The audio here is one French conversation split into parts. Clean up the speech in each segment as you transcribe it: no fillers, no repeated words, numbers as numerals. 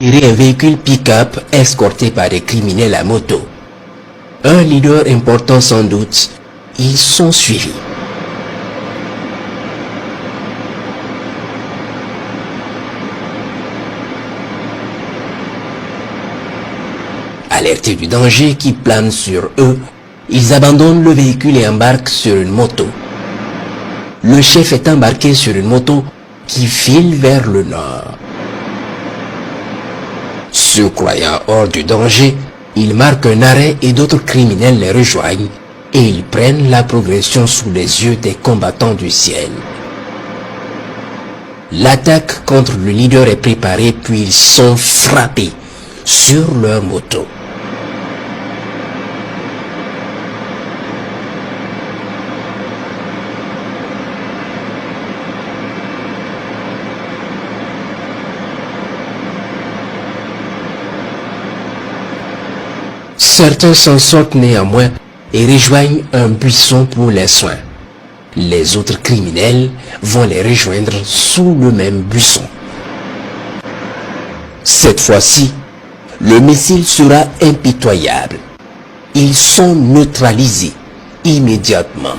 Un véhicule pick-up escorté par des criminels à moto. Un leader important sans doute, ils sont suivis. Alertés du danger qui plane sur eux, ils abandonnent le véhicule et embarquent sur une moto. Le chef est embarqué sur une moto qui file vers le nord. Se croyant hors du danger, ils marquent un arrêt et d'autres criminels les rejoignent et ils prennent la progression sous les yeux des combattants du ciel. L'attaque contre le leader est préparée puis ils sont frappés sur leur moto. Certains s'en sortent néanmoins et rejoignent un buisson pour les soins. Les autres criminels vont les rejoindre sous le même buisson. Cette fois-ci, le missile sera impitoyable. Ils sont neutralisés immédiatement.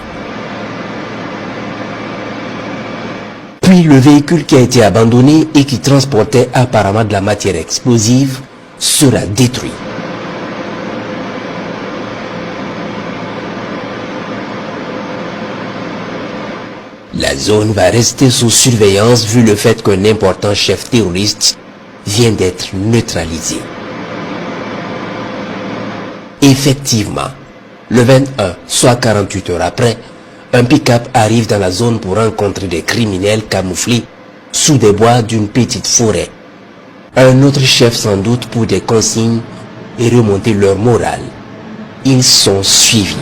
Puis le véhicule qui a été abandonné et qui transportait apparemment de la matière explosive sera détruit. La zone va rester sous surveillance vu le fait qu'un important chef terroriste vient d'être neutralisé. Effectivement, le 21, soit 48 heures après, un pick-up arrive dans la zone pour rencontrer des criminels camouflés sous des bois d'une petite forêt. Un autre chef sans doute pour des consignes et remonter leur morale. Ils sont suivis.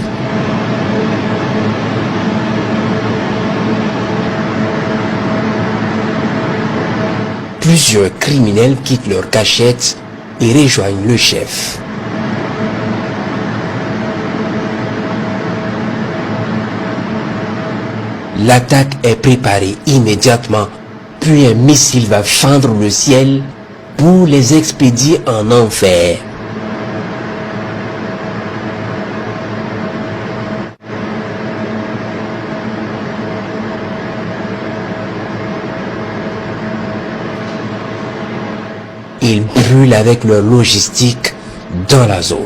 Plusieurs criminels quittent leur cachette et rejoignent le chef. L'attaque est préparée immédiatement, puis un missile va fendre le ciel pour les expédier en enfer. Ils brûlent avec leur logistique dans la zone.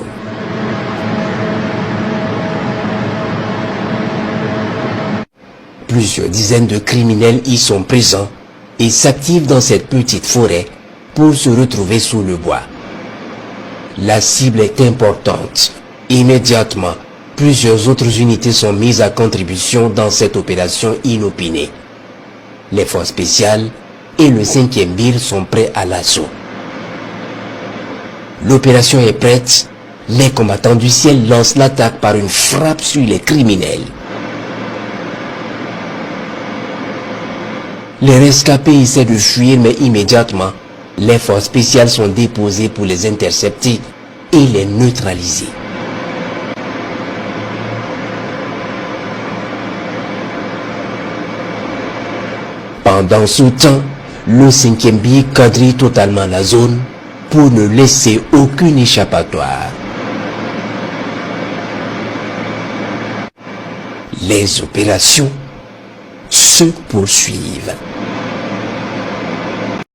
Plusieurs dizaines de criminels y sont présents et s'activent dans cette petite forêt pour se retrouver sous le bois. La cible est importante. Immédiatement, plusieurs autres unités sont mises à contribution dans cette opération inopinée. Les forces spéciales et le 5e BIR sont prêts à l'assaut. L'opération est prête, les combattants du ciel lancent l'attaque par une frappe sur les criminels. Les rescapés essaient de fuir mais immédiatement, les forces spéciales sont déposées pour les intercepter et les neutraliser. Pendant ce temps, le 5e BIR quadrille totalement la zone pour ne laisser aucune échappatoire. Les opérations se poursuivent.